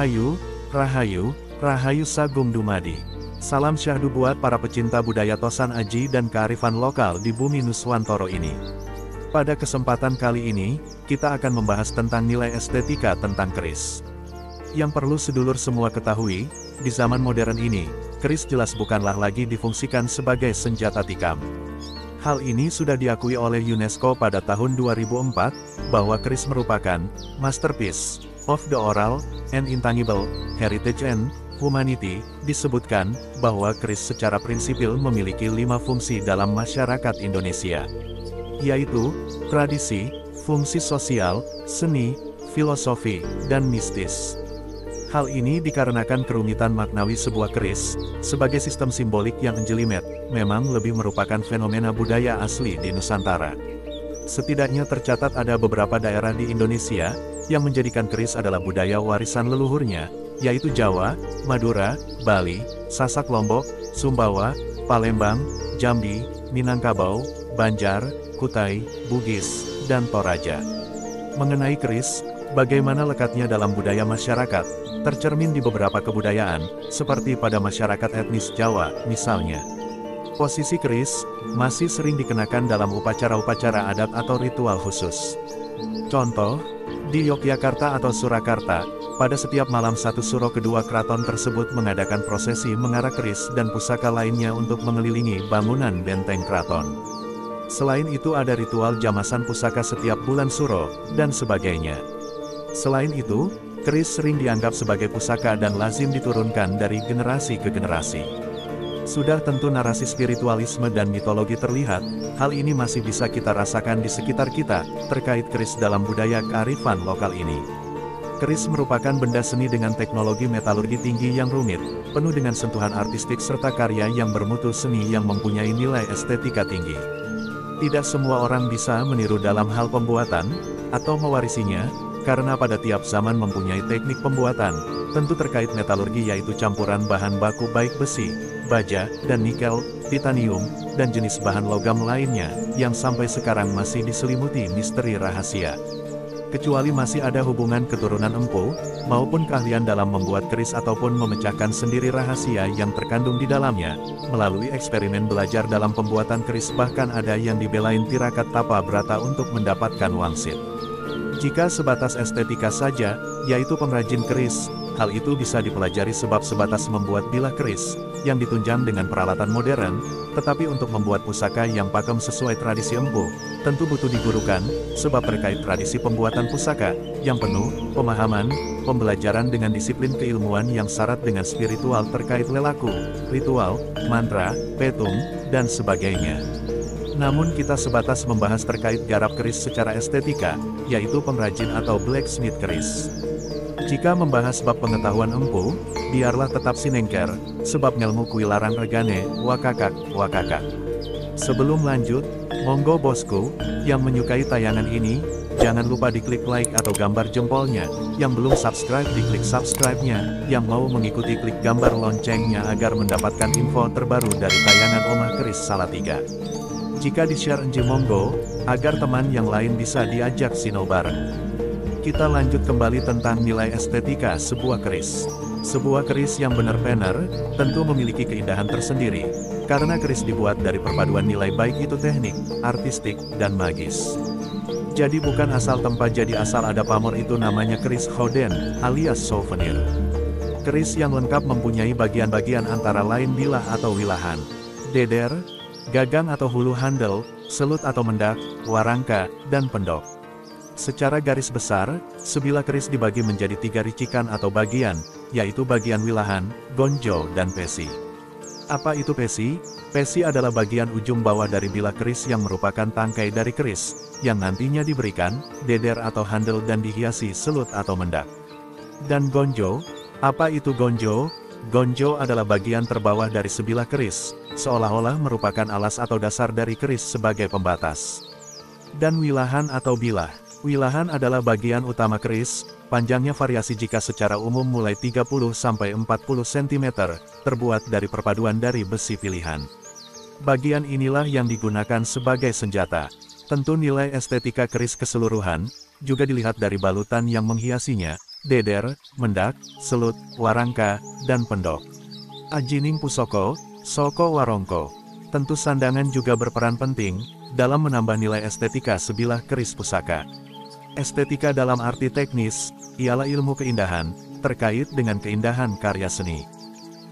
Rahayu, Rahayu, Rahayu Sagung Dumadi. Salam syahdu buat para pecinta budaya Tosan Aji dan kearifan lokal di bumi Nuswantoro ini. Pada kesempatan kali ini, kita akan membahas tentang nilai estetika tentang keris. Yang perlu sedulur semua ketahui, di zaman modern ini, keris jelas bukanlah lagi difungsikan sebagai senjata tikam. Hal ini sudah diakui oleh UNESCO pada tahun 2004, bahwa keris merupakan masterpiece of the oral and intangible heritage and humanity. Disebutkan bahwa keris secara prinsipil memiliki 5 fungsi dalam masyarakat Indonesia, yaitu tradisi, fungsi sosial, seni, filosofi, dan mistis. Hal ini dikarenakan kerumitan maknawi sebuah keris, sebagai sistem simbolik yang jelimet, memang lebih merupakan fenomena budaya asli di Nusantara. Setidaknya tercatat ada beberapa daerah di Indonesia, yang menjadikan keris adalah budaya warisan leluhurnya, yaitu Jawa, Madura, Bali, Sasak Lombok, Sumbawa, Palembang, Jambi, Minangkabau, Banjar, Kutai, Bugis, dan Toraja. Mengenai keris, bagaimana lekatnya dalam budaya masyarakat, tercermin di beberapa kebudayaan, seperti pada masyarakat etnis Jawa, misalnya. Posisi keris masih sering dikenakan dalam upacara-upacara adat atau ritual khusus. Contoh, di Yogyakarta atau Surakarta, pada setiap malam satu suro kedua keraton tersebut mengadakan prosesi mengarah keris dan pusaka lainnya untuk mengelilingi bangunan benteng keraton. Selain itu ada ritual jamasan pusaka setiap bulan suro, dan sebagainya. Selain itu, keris sering dianggap sebagai pusaka dan lazim diturunkan dari generasi ke generasi. Sudah tentu narasi spiritualisme dan mitologi terlihat, hal ini masih bisa kita rasakan di sekitar kita, terkait keris dalam budaya kearifan lokal ini. Keris merupakan benda seni dengan teknologi metalurgi tinggi yang rumit, penuh dengan sentuhan artistik serta karya yang bermutu seni yang mempunyai nilai estetika tinggi. Tidak semua orang bisa meniru dalam hal pembuatan, atau mewarisinya, karena pada tiap zaman mempunyai teknik pembuatan, tentu terkait metalurgi yaitu campuran bahan baku baik besi, baja, dan nikel, titanium, dan jenis bahan logam lainnya, yang sampai sekarang masih diselimuti misteri rahasia. Kecuali masih ada hubungan keturunan empu, maupun keahlian dalam membuat keris ataupun memecahkan sendiri rahasia yang terkandung di dalamnya, melalui eksperimen belajar dalam pembuatan keris bahkan ada yang dibelain tirakat tapa brata untuk mendapatkan wangsit. Jika sebatas estetika saja, yaitu pengrajin keris, hal itu bisa dipelajari sebab sebatas membuat bilah keris, yang ditunjang dengan peralatan modern, tetapi untuk membuat pusaka yang pakem sesuai tradisi empu, tentu butuh digurukan, sebab terkait tradisi pembuatan pusaka, yang penuh, pemahaman, pembelajaran dengan disiplin keilmuan yang syarat dengan spiritual terkait lelaku, ritual, mantra, petung, dan sebagainya. Namun kita sebatas membahas terkait garap keris secara estetika, yaitu pengrajin atau blacksmith keris. Jika membahas bab pengetahuan empu, biarlah tetap sinengker, sebab ngelmu kui larang regane, wakakak, wakakak. Sebelum lanjut, monggo bosku, yang menyukai tayangan ini, jangan lupa diklik like atau gambar jempolnya, yang belum subscribe diklik subscribe-nya, yang mau mengikuti klik gambar loncengnya agar mendapatkan info terbaru dari tayangan Omah Keris Salatiga. Jika di-share enje monggo, agar teman yang lain bisa diajak sinau bareng. Kita lanjut kembali tentang nilai estetika sebuah keris. Sebuah keris yang benar-benar, tentu memiliki keindahan tersendiri, karena keris dibuat dari perpaduan nilai baik itu teknik, artistik, dan magis. Jadi bukan asal tempat jadi asal ada pamor itu namanya keris hoden, alias souvenir. Keris yang lengkap mempunyai bagian-bagian antara lain bilah atau wilahan, deder, gagang atau hulu handle, selut atau mendak, warangka, dan pendok. Secara garis besar, sebilah keris dibagi menjadi 3 ricikan atau bagian, yaitu bagian wilahan, gonjo, dan pesi. Apa itu pesi? Pesi adalah bagian ujung bawah dari bilah keris yang merupakan tangkai dari keris, yang nantinya diberikan, deder atau handle dan dihiasi selut atau mendak. Dan gonjo? Apa itu gonjo? Gonjo adalah bagian terbawah dari sebilah keris, seolah-olah merupakan alas atau dasar dari keris sebagai pembatas. Dan wilahan atau bilah. Wilahan adalah bagian utama keris, panjangnya variasi jika secara umum mulai 30-40 cm, terbuat dari perpaduan dari besi pilihan. Bagian inilah yang digunakan sebagai senjata. Tentu nilai estetika keris keseluruhan, juga dilihat dari balutan yang menghiasinya, Deder, Mendak, Selut, Warangka, dan Pendok. Ajining Pusoko, Soko Warongko. Tentu sandangan juga berperan penting dalam menambah nilai estetika sebilah keris pusaka. Estetika dalam arti teknis ialah ilmu keindahan terkait dengan keindahan karya seni.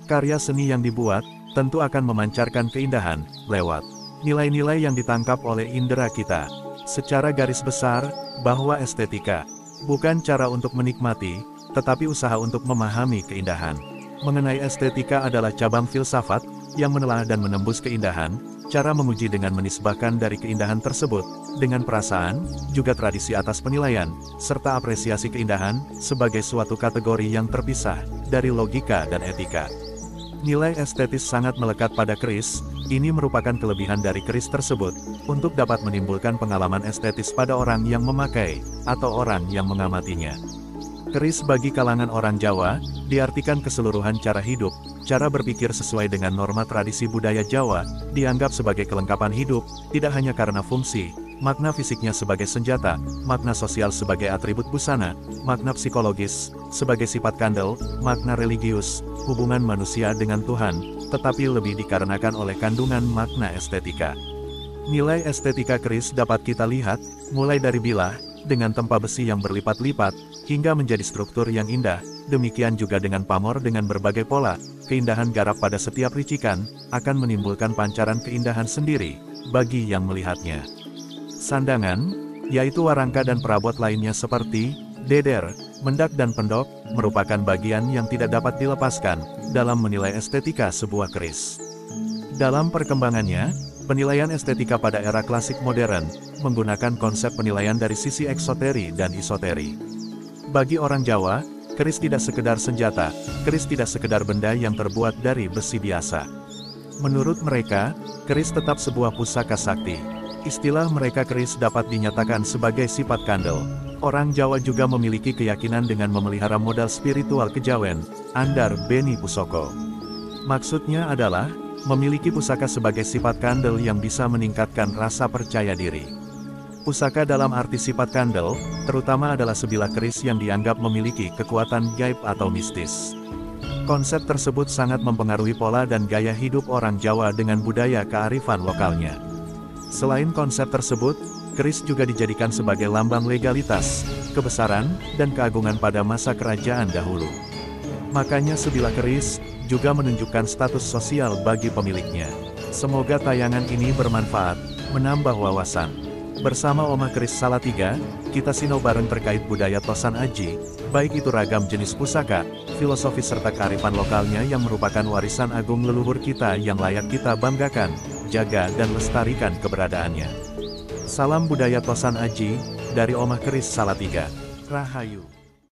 Karya seni yang dibuat tentu akan memancarkan keindahan lewat nilai-nilai yang ditangkap oleh indera kita. Secara garis besar, bahwa estetika bukan cara untuk menikmati, tetapi usaha untuk memahami keindahan. Mengenai estetika adalah cabang filsafat yang menelaah dan menembus keindahan, cara menguji dengan menisbahkan dari keindahan tersebut, dengan perasaan, juga tradisi atas penilaian, serta apresiasi keindahan, sebagai suatu kategori yang terpisah dari logika dan etika. Nilai estetis sangat melekat pada keris, ini merupakan kelebihan dari keris tersebut, untuk dapat menimbulkan pengalaman estetis pada orang yang memakai, atau orang yang mengamatinya. Keris bagi kalangan orang Jawa, diartikan keseluruhan cara hidup, cara berpikir sesuai dengan norma tradisi budaya Jawa, dianggap sebagai kelengkapan hidup, tidak hanya karena fungsi, makna fisiknya sebagai senjata, makna sosial sebagai atribut busana, makna psikologis, sebagai sifat kandel, makna religius, hubungan manusia dengan Tuhan, tetapi lebih dikarenakan oleh kandungan makna estetika. Nilai estetika keris dapat kita lihat, mulai dari bilah, dengan tempa besi yang berlipat-lipat, hingga menjadi struktur yang indah, demikian juga dengan pamor dengan berbagai pola, keindahan garap pada setiap ricikan, akan menimbulkan pancaran keindahan sendiri, bagi yang melihatnya. Sandangan, yaitu warangka dan perabot lainnya seperti deder, mendak dan pendok, merupakan bagian yang tidak dapat dilepaskan, dalam menilai estetika sebuah keris. Dalam perkembangannya, penilaian estetika pada era klasik modern, menggunakan konsep penilaian dari sisi eksoteri dan isoteri. Bagi orang Jawa, keris tidak sekedar senjata, keris tidak sekedar benda yang terbuat dari besi biasa. Menurut mereka, keris tetap sebuah pusaka sakti. Istilah mereka keris dapat dinyatakan sebagai sifat kandel. Orang Jawa juga memiliki keyakinan dengan memelihara modal spiritual kejawen, andar beni pusoko. Maksudnya adalah, memiliki pusaka sebagai sifat kandel yang bisa meningkatkan rasa percaya diri. Pusaka dalam arti sifat kandel, terutama adalah sebilah keris yang dianggap memiliki kekuatan gaib atau mistis. Konsep tersebut sangat mempengaruhi pola dan gaya hidup orang Jawa dengan budaya kearifan lokalnya. Selain konsep tersebut, keris juga dijadikan sebagai lambang legalitas, kebesaran, dan keagungan pada masa kerajaan dahulu. Makanya sebilah keris juga menunjukkan status sosial bagi pemiliknya. Semoga tayangan ini bermanfaat, menambah wawasan. Bersama Omah Keris Salatiga, kita sinau bareng terkait budaya Tosan Aji, baik itu ragam jenis pusaka, filosofi serta kearifan lokalnya yang merupakan warisan agung leluhur kita yang layak kita banggakan, jaga dan lestarikan keberadaannya. Salam budaya Tosan Aji, dari Omah Keris Salatiga. Rahayu.